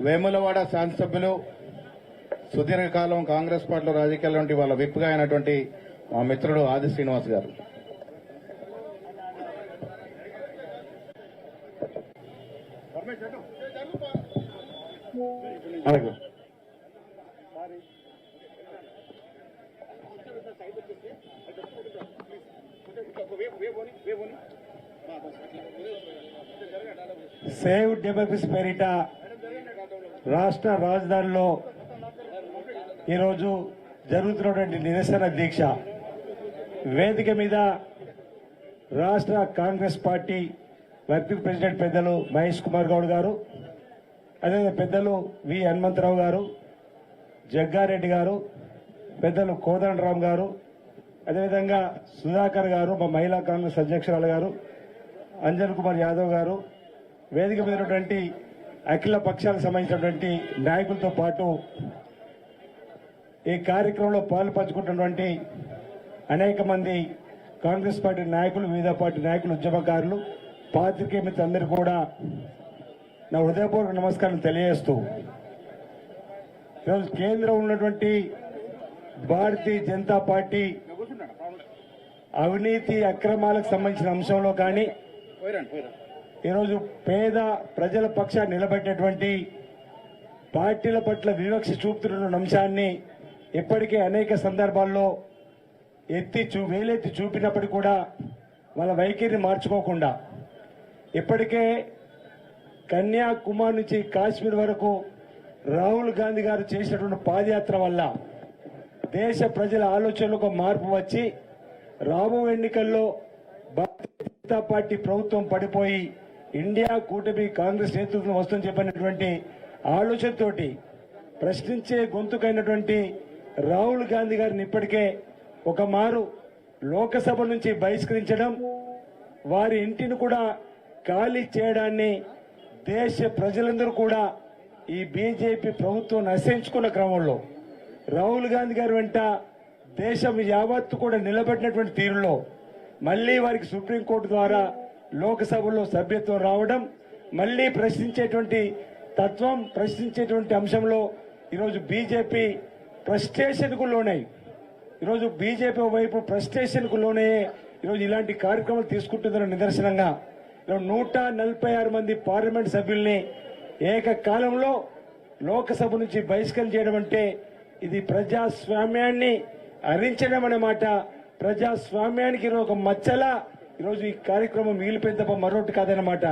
వేములవాడ శాసనసభ్యులు సుదీర్ఘకాలం కాంగ్రెస్ పార్టీలో రాజకీయాల నుండి వాళ్ళ విప్గా అయినటువంటి మా మిత్రుడు ఆది శ్రీనివాస్ గారు. సేవ్ డెమోక్రసీ పేరిట రాష్ట్ర రాజధానిలో ఈరోజు జరుగుతున్నటువంటి నిరసన దీక్ష వేదిక మీద రాష్ట్ర కాంగ్రెస్ పార్టీ వర్కింగ్ ప్రెసిడెంట్ పెద్దలు మహేష్ కుమార్ గౌడ్ గారు, అదేవిధంగా పెద్దలు వి హనుమంతరావు గారు, జగ్గారెడ్డి గారు, పెద్దలు కోదండరామ్ గారు, అదేవిధంగా సుధాకర్ గారు, మా మహిళా కాంగ్రెస్ అధ్యక్షురాలు గారు, అంజన్ కుమార్ యాదవ్ గారు, వేదిక మీద ఉన్నటువంటి అఖిల పక్షాలకు సంబంధించినటువంటి నాయకులతో పాటు ఈ కార్యక్రమంలో పాల్పంచుకుంటున్నటువంటి అనేక మంది కాంగ్రెస్ పార్టీ నాయకులు, వివిధ పార్టీ నాయకులు, ఉద్యమకారులు, పాత్రికేయ మిత్రులందరూ కూడా నా హృదయపూర్వక నమస్కారం తెలియజేస్తూ ఈరోజు కేంద్రంలో ఉన్నటువంటి భారతీయ జనతా పార్టీ అవినీతి అక్రమాలకు సంబంధించిన అంశంలో కానీ ఈరోజు పేద ప్రజల పక్షాన్ని నిలబెట్టినటువంటి పార్టీల పట్ల వివక్ష చూపుతున్న అంశాన్ని ఇప్పటికే అనేక సందర్భాల్లో వేలెత్తి చూపినప్పటికీ కూడా వాళ్ళ వైఖరిని మార్చుకోకుండా ఇప్పటికే కన్యాకుమారి నుంచి కాశ్మీర్ వరకు రాహుల్ గాంధీ గారు చేసినటువంటి పాదయాత్ర వల్ల దేశ ప్రజల ఆలోచనలకు మార్పు వచ్చి రాబో ఎన్నికల్లో భారతీయ జనతా పార్టీ ప్రభుత్వం పడిపోయి ఇండియా కూటమి కాంగ్రెస్ నేతృత్వం వస్తుందని చెప్పినటువంటి ఆలోచనతోటి ప్రశ్నించే గొంతుకైనటువంటి రాహుల్ గాంధీ గారిని ఇప్పటికే ఒక మారు లోకసభ నుంచి బహిష్కరించడం, వారి ఇంటిని కూడా ఖాళీ చేయడాన్ని దేశ ప్రజలందరూ కూడా ఈ బీజేపీ ప్రభుత్వం నశించుకున్న క్రమంలో రాహుల్ గాంధీ గారి వెంట దేశం యావత్తు కూడా నిలబెట్టినటువంటి తీరులో మళ్లీ వారికి సుప్రీంకోర్టు ద్వారా లోక్సభలో సభ్యత్వం రావడం, మళ్లీ ప్రశ్నించేటువంటి తత్వం, ప్రశ్నించేటువంటి అంశంలో ఈరోజు బీజేపీ ఫ్రస్ట్రేషన్కు లోనై ఈరోజు బీజేపీ వైపు ఫ్రస్ట్రేషన్కు లోనే ఈరోజు ఇలాంటి కార్యక్రమాలు తీసుకుంటుందన్న నిదర్శనంగా 146 మంది పార్లమెంట్ సభ్యుల్ని ఏకకాలంలో లోక్సభ నుంచి బహిష్కరణ చేయడం అంటే ఇది ప్రజాస్వామ్యాన్ని హరించడం అన్నమాట. ప్రజాస్వామ్యానికి ఒక మచ్చలా ఈరోజు ఈ కార్యక్రమం మిగిలిపోయిన తప్ప మరొకటి కాదన్నమాట.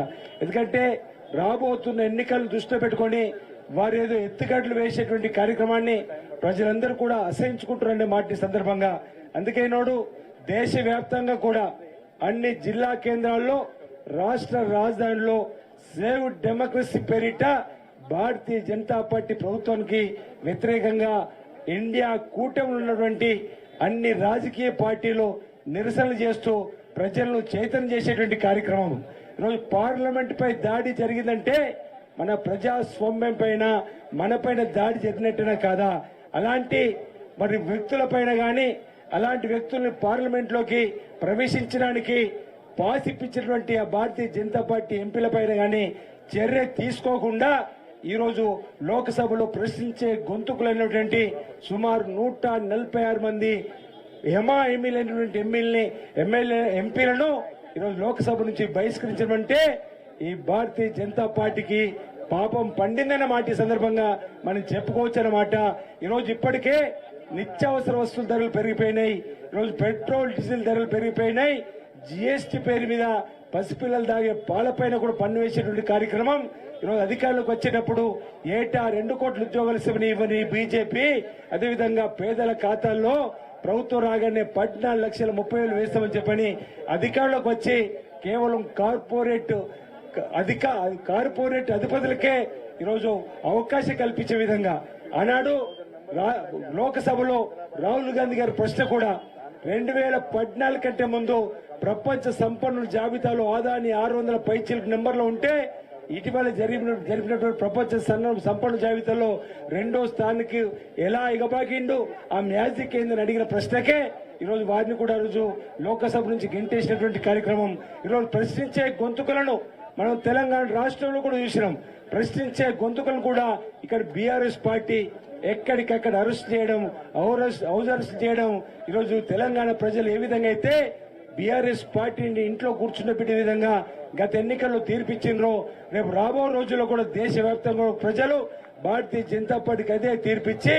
ఎందుకంటే రాబోతున్న ఎన్నికలను దృష్టిలో పెట్టుకుని వారు ఏదో ఎత్తుగడ్డలు వేసేటువంటి కార్యక్రమాన్ని ప్రజలందరూ కూడా అసహించుకుంటారనే మాట సందర్భంగా అందుకే నాడు దేశవ్యాప్తంగా కూడా అన్ని జిల్లా కేంద్రాల్లో, రాష్ట్ర రాజధానిలో సేవ్ డెమోక్రసీ పేరిట భారతీయ జనతా పార్టీ ప్రభుత్వానికి వ్యతిరేకంగా ఇండియా కూటమిలో ఉన్నటువంటి అన్ని రాజకీయ పార్టీలు నిరసనలు చేస్తూ ప్రజలను చైతన్యం చేసేటువంటి కార్యక్రమం. ఈరోజు పార్లమెంట్ పై దాడి జరిగిందంటే మన ప్రజాస్వామ్యం పైన, మన పైన దాడి జరిగినట్టునే కాదా? అలాంటి మరి వ్యక్తులపైన గాని, అలాంటి వ్యక్తుల్ని పార్లమెంట్ లోకి ప్రవేశించడానికి పాసిపించినటువంటి ఆ భారతీయ జనతా పార్టీ ఎంపీలపైన గాని చర్య తీసుకోకుండా ఈరోజు లోక్సభలో ప్రశ్నించే గొంతుకులైనటువంటి సుమారు 146 మంది ఎంపీలైనటువంటి ఎంపీలను ఈరోజు లోక్సభ నుంచి బహిష్కరించడం అంటే ఈ భారతీయ జనతా పార్టీకి పాపం పండిందన్న మాట సందర్భంగా మనం చెప్పుకోవచ్చు అన్నమాట. ఈరోజు ఇప్పటికే నిత్యావసర వస్తువుల ధరలు పెరిగిపోయినాయి, ఈరోజు పెట్రోల్ డీజిల్ ధరలు పెరిగిపోయినాయి, జీఎస్టీ పేరు మీద పసిపిల్లలు తాగే పాలపైన కూడా పన్ను వేసేటువంటి కార్యక్రమం ఈరోజు అధికారులకు వచ్చేటప్పుడు ఏటా 2 కోట్ల ఉద్యోగాలు ఇవ్వని బీజేపీ, అదేవిధంగా పేదల ఖాతాల్లో ప్రభుత్వం రాగానే 14,30,000 వేస్తామని చెప్పని అధికారులకు వచ్చి కేవలం కార్పొరేట్ అధిపతులకే ఈరోజు అవకాశం కల్పించే విధంగా ఆనాడు లోక్సభలో రాహుల్ గాంధీ గారి ప్రశ్న కూడా 2014 కంటే ముందు ప్రపంచ సంపన్నుల జాబితాలో ఆదాని 600 పైచిలకు నెంబర్లో ఉంటే ఇటీవల జరిపినటువంటి ప్రపంచ సంపన్నుల జాబితాలో 2వ స్థానానికి ఎలా ఎగబాకిండు ఆ మ్యాజిక్ ఏందని అడిగిన ప్రశ్నకే ఈరోజు వారిని కూడా రోజు లోక్సభ నుంచి గెంటేసినటువంటి కార్యక్రమం. ఈరోజు ప్రశ్నించే గొంతుకులను మనం తెలంగాణ రాష్ట్రంలో కూడా చూసినాం. ప్రశ్నించే గొంతుకలు కూడా ఇక్కడ బీఆర్ఎస్ పార్టీ ఎక్కడికక్కడ అరెస్ట్ చేయడం, హౌస్ అరెస్ట్ చేయడం. ఈరోజు తెలంగాణ ప్రజలు ఏ విధంగా అయితే బీఆర్ఎస్ పార్టీని ఇంట్లో కూర్చుండబెట్టే విధంగా గత ఎన్నికల్లో తీర్పిచ్చిండ్రో, రేపు రాబో రోజుల్లో కూడా దేశవ్యాప్తంగా ప్రజలు భారతీయ జనతా పార్టీకి అదే తీర్పిచ్చి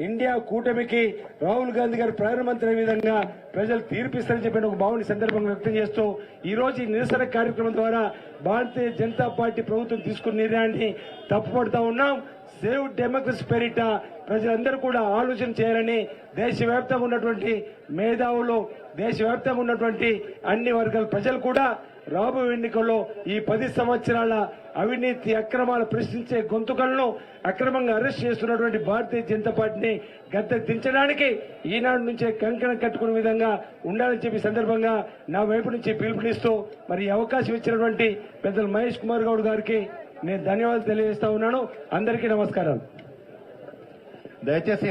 ఇండియా కూటమికి రాహుల్ గాంధీ గారు ప్రధానమంత్రి అయ్యే విధంగా ప్రజలు తీర్పిస్తారని చెప్పిన ఒక భావన సందర్భంగా వ్యక్తం చేస్తూ ఈ రోజు ఈ నిరసన కార్యక్రమం ద్వారా భారతీయ జనతా పార్టీ ప్రభుత్వం తీసుకున్న నిర్ణయాన్ని తప్పుపడతా ఉన్నాం. సేవ్ డెమోక్రసీ పేరిట ప్రజలందరూ కూడా ఆలోచన చేయాలని దేశవ్యాప్తంగా ఉన్నటువంటి మేధావులు, దేశవ్యాప్తంగా ఉన్నటువంటి అన్ని వర్గాల ప్రజలు కూడా రాబోయే ఎన్నికల్లో ఈ 10 సంవత్సరాల అవినీతి అక్రమాలు ప్రశ్నించే గొంతుకలను అక్రమంగా అరెస్ట్ చేస్తున్నటువంటి భారతీయ జనతా పార్టీని గద్దె దించడానికి ఈనాడు నుంచే కంకణం కట్టుకునే విధంగా ఉండాలని చెప్పి సందర్భంగా నా వైపు నుంచి పిలుపునిస్తూ మరి ఈ అవకాశం ఇచ్చినటువంటి పెద్దలు మహేష్ కుమార్ గౌడ్ గారికి నేను ధన్యవాదాలు తెలియజేస్తా ఉన్నాను. అందరికీ నమస్కారం. దయచేసి